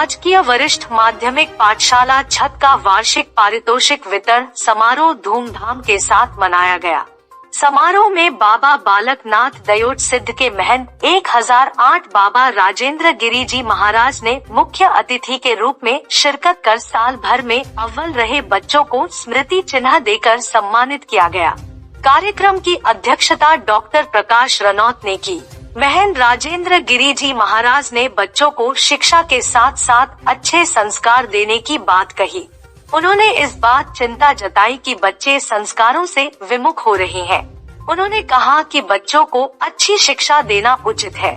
राजकीय वरिष्ठ माध्यमिक पाठशाला छत का वार्षिक पारितोषिक वितरण समारोह धूमधाम के साथ मनाया गया। समारोह में बाबा बालकनाथ दयोट सिद्ध के महंत 1008 बाबा राजेंद्र गिरी जी महाराज ने मुख्य अतिथि के रूप में शिरकत कर साल भर में अव्वल रहे बच्चों को स्मृति चिन्ह देकर सम्मानित किया गया। कार्यक्रम की अध्यक्षता डॉक्टर प्रकाश रनौत ने की। महंत राजेंद्र गिरी जी महाराज ने बच्चों को शिक्षा के साथ साथ अच्छे संस्कार देने की बात कही। उन्होंने इस बात चिंता जताई कि बच्चे संस्कारों से विमुख हो रहे हैं। उन्होंने कहा कि बच्चों को अच्छी शिक्षा देना उचित है,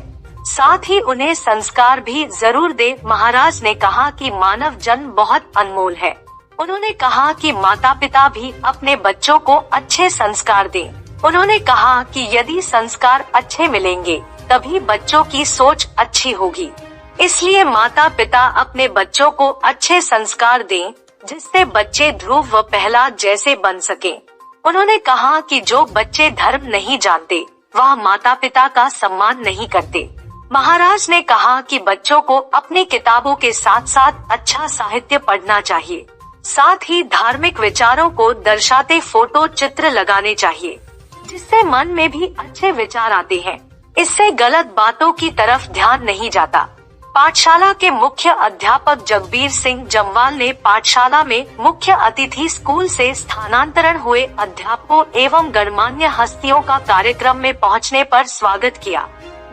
साथ ही उन्हें संस्कार भी जरूर दे। महाराज ने कहा कि मानव जन्म बहुत अनमोल है। उन्होंने कहा कि माता पिता भी अपने बच्चों को अच्छे संस्कार दें। उन्होंने कहा कि यदि संस्कार अच्छे मिलेंगे तभी बच्चों की सोच अच्छी होगी, इसलिए माता पिता अपने बच्चों को अच्छे संस्कार दें जिससे बच्चे ध्रुव व प्रहलाद जैसे बन सके। उन्होंने कहा कि जो बच्चे धर्म नहीं जानते वह माता पिता का सम्मान नहीं करते। महाराज ने कहा कि बच्चों को अपनी किताबों के साथ साथ अच्छा साहित्य पढ़ना चाहिए, साथ ही धार्मिक विचारों को दर्शाते फोटो चित्र लगाने चाहिए, जिससे मन में भी अच्छे विचार आते हैं। इससे गलत बातों की तरफ ध्यान नहीं जाता। पाठशाला के मुख्य अध्यापक जगबीर सिंह जम्वाल ने पाठशाला में मुख्य अतिथि स्कूल से स्थानांतरण हुए अध्यापकों एवं गणमान्य हस्तियों का कार्यक्रम में पहुंचने पर स्वागत किया।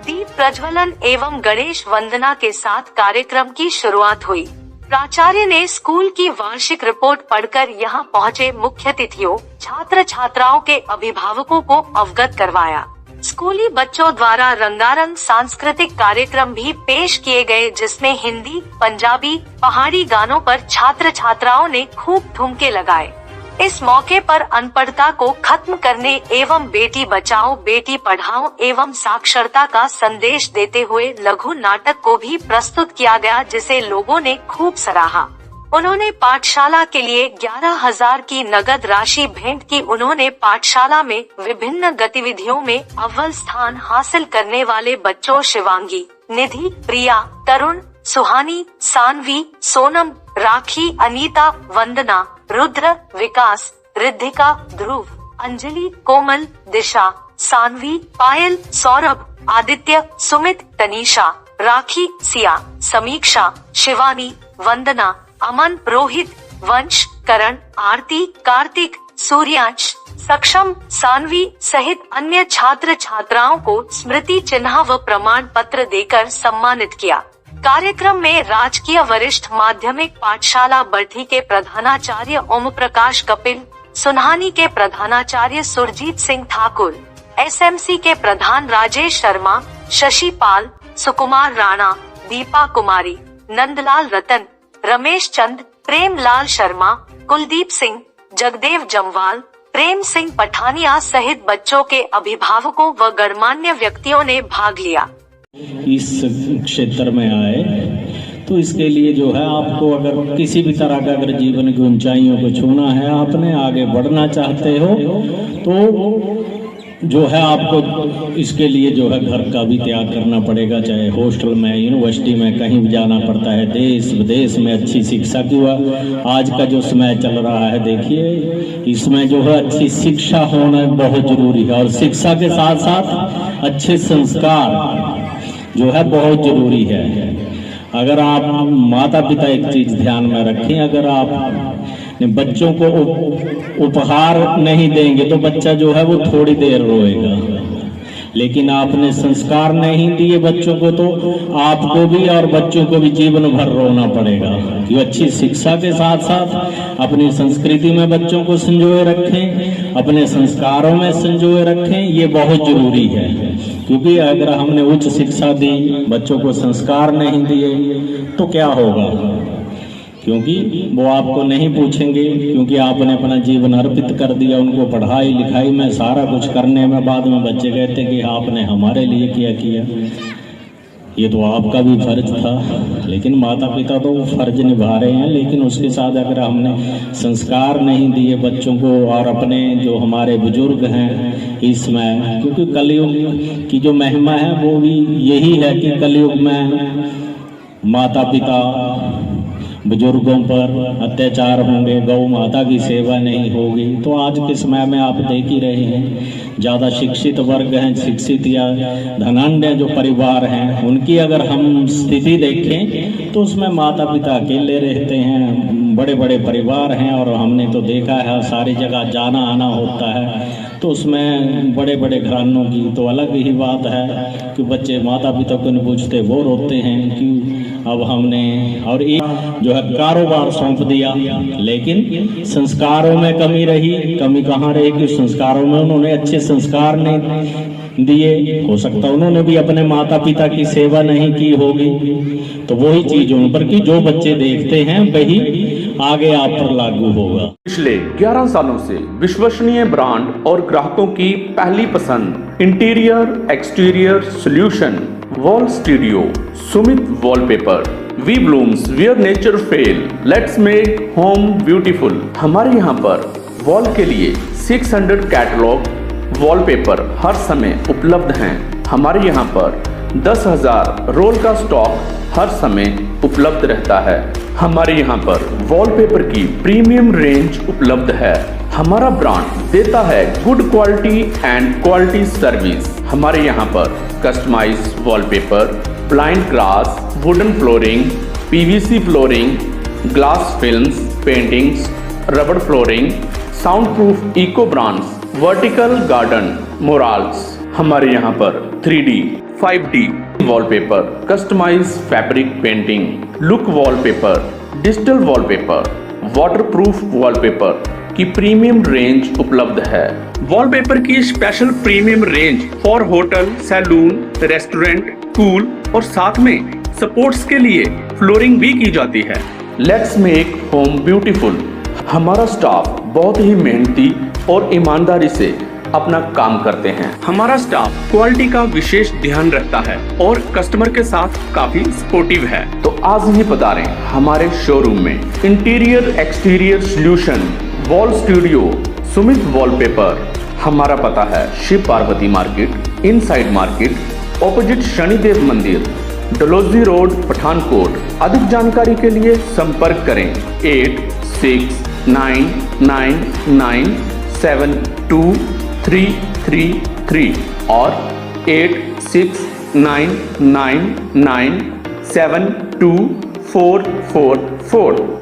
दीप प्रज्वलन एवं गणेश वंदना के साथ कार्यक्रम की शुरुआत हुई। प्राचार्य ने स्कूल की वार्षिक रिपोर्ट पढ़कर यहां पहुंचे मुख्य अतिथियों, छात्र छात्राओं के अभिभावकों को अवगत करवाया। स्कूली बच्चों द्वारा रंगारंग सांस्कृतिक कार्यक्रम भी पेश किए गए, जिसमें हिंदी, पंजाबी, पहाड़ी गानों पर छात्र छात्राओं ने खूब ठुमके लगाए। इस मौके पर अनपढ़ता को खत्म करने एवं बेटी बचाओ बेटी पढ़ाओ एवं साक्षरता का संदेश देते हुए लघु नाटक को भी प्रस्तुत किया गया, जिसे लोगों ने खूब सराहा। उन्होंने पाठशाला के लिए 11,000 की नगद राशि भेंट की। उन्होंने पाठशाला में विभिन्न गतिविधियों में अव्वल स्थान हासिल करने वाले बच्चों शिवांगी, निधि, प्रिया, तरुण, सुहानी, सानवी, सोनम, राखी, अनीता, वंदना, रुद्र, विकास, रिद्धिका, ध्रुव, अंजलि, कोमल, दिशा, सानवी, पायल, सौरभ, आदित्य, सुमित, तनीषा, राखी, सिया, समीक्षा, शिवानी, वंदना, अमन, रोहित, वंश, करण, आरती, कार्तिक, सूर्यांश, सक्षम, सानवी सहित अन्य छात्र छात्राओं को स्मृति चिन्ह व प्रमाण पत्र देकर सम्मानित किया। कार्यक्रम में राजकीय वरिष्ठ माध्यमिक पाठशाला बरठी के प्रधानाचार्य ओम प्रकाश कपिल, सुनहानी के प्रधानाचार्य सुरजीत सिंह ठाकुर, एसएमसी के प्रधान राजेश शर्मा, शशि पाल, सुकुमार राणा, दीपा कुमारी, नंदलाल रतन, रमेश चंद, प्रेम लाल शर्मा, कुलदीप सिंह, जगदेव जमवाल, प्रेम सिंह पठानिया सहित बच्चों के अभिभावकों व गणमान्य व्यक्तियों ने भाग लिया। इस क्षेत्र में आए तो इसके लिए जो है आपको अगर किसी भी तरह का अगर जीवन की ऊंचाइयों को छूना है, आपने आगे बढ़ना चाहते हो तो जो है आपको इसके लिए जो है घर का भी त्याग करना पड़ेगा, चाहे हॉस्टल में, यूनिवर्सिटी में, कहीं भी जाना पड़ता है। देश विदेश में अच्छी शिक्षा की आज का जो समय चल रहा है, देखिए इसमें जो है अच्छी शिक्षा होना बहुत जरूरी है और शिक्षा के साथ साथ अच्छे संस्कार जो है बहुत जरूरी है। अगर आप माता पिता एक चीज ध्यान में रखें, अगर आप बच्चों को उपहार नहीं देंगे तो बच्चा जो है वो थोड़ी देर रोएगा, लेकिन आपने संस्कार नहीं दिए बच्चों को तो आपको भी और बच्चों को भी जीवन भर रोना पड़ेगा। कि अच्छी शिक्षा के साथ साथ अपनी संस्कृति में बच्चों को संजोए रखें, अपने संस्कारों में संजोए रखें, ये बहुत जरूरी है। क्योंकि अगर हमने उच्च शिक्षा दी, बच्चों को संस्कार नहीं दिए तो क्या होगा, क्योंकि वो आपको नहीं पूछेंगे, क्योंकि आपने अपना जीवन अर्पित कर दिया उनको पढ़ाई लिखाई में, सारा कुछ करने में। बाद में बच्चे कहते कि आपने हमारे लिए क्या किया, ये तो आपका भी फर्ज था। लेकिन माता पिता तो फर्ज निभा रहे हैं, लेकिन उसके साथ अगर हमने संस्कार नहीं दिए बच्चों को और अपने जो हमारे बुजुर्ग हैं इसमें, क्योंकि कलयुग की जो महिमा है वो भी यही है कि कलयुग में माता पिता बुजुर्गों पर अत्याचार होंगे, गौ माता की सेवा नहीं होगी, तो आज के समय में आप देख ही रहे हैं ज़्यादा शिक्षित वर्ग हैं, शिक्षित या धनाढ्य जो परिवार हैं, उनकी अगर हम स्थिति देखें तो उसमें माता पिता अकेले रहते हैं, बड़े बड़े परिवार हैं। और हमने तो देखा है सारी जगह जाना आना होता है, तो उसमें बड़े बड़े घरानों की तो अलग ही बात है कि बच्चे माता पिता को नहीं पूछते, वो रोते हैं कि अब हमने और एक जो है कारोबार सौंप दिया, लेकिन संस्कारों में कमी रही। कमी कहाँ रही कि संस्कारों में उन्होंने अच्छे संस्कार नहीं दिए, हो सकता उन्होंने भी अपने माता पिता की सेवा नहीं की होगी, तो वही चीज उन पर की जो बच्चे देखते हैं वही आगे आप पर लागू होगा। पिछले 11 सालों से विश्वसनीय ब्रांड और ग्राहकों की पहली पसंद interior exterior solution wall studio Sumit wallpaper we blooms where nature fail let's make home beautiful. हमारे यहाँ पर वॉल के लिए 600 कैटलॉग वॉलपेपर हर समय उपलब्ध हैं। हमारे यहाँ पर 10,000 रोल का स्टॉक हर समय उपलब्ध रहता है। हमारे यहाँ पर वॉलपेपर की प्रीमियम रेंज उपलब्ध है। हमारा ब्रांड देता है good quality and quality service. हमारे यहाँ पर customise wallpaper, blind glass, wooden flooring, PVC flooring, glass films, paintings, रबड़ flooring, sound proof eco brands, vertical garden, murals. हमारे यहाँ पर 3D, 5D wallpaper, customise fabric painting, look wallpaper, digital wallpaper, waterproof wallpaper की premium range उपलब्ध है। Wallpaper की special premium range for hotel, salon, restaurant, school और साथ में सपोर्ट्स के लिए फ्लोरिंग भी की जाती है। Let's make home beautiful. हमारा स्टाफ बहुत ही मेहनती और ईमानदारी से अपना काम करते हैं। हमारा स्टाफ क्वालिटी का विशेष ध्यान रखता है और कस्टमर के साथ काफी सपोर्टिव है। तो आज ही पधारें हमारे शोरूम में। Interior exterior solution wall studio Sumit wallpaper. हमारा पता है Shiv Parvati market, inside market, opposite Shanidev मंदिर, डलोजी रोड, पठानकोट। अधिक जानकारी के लिए संपर्क करें 8699972333 और 8699972444।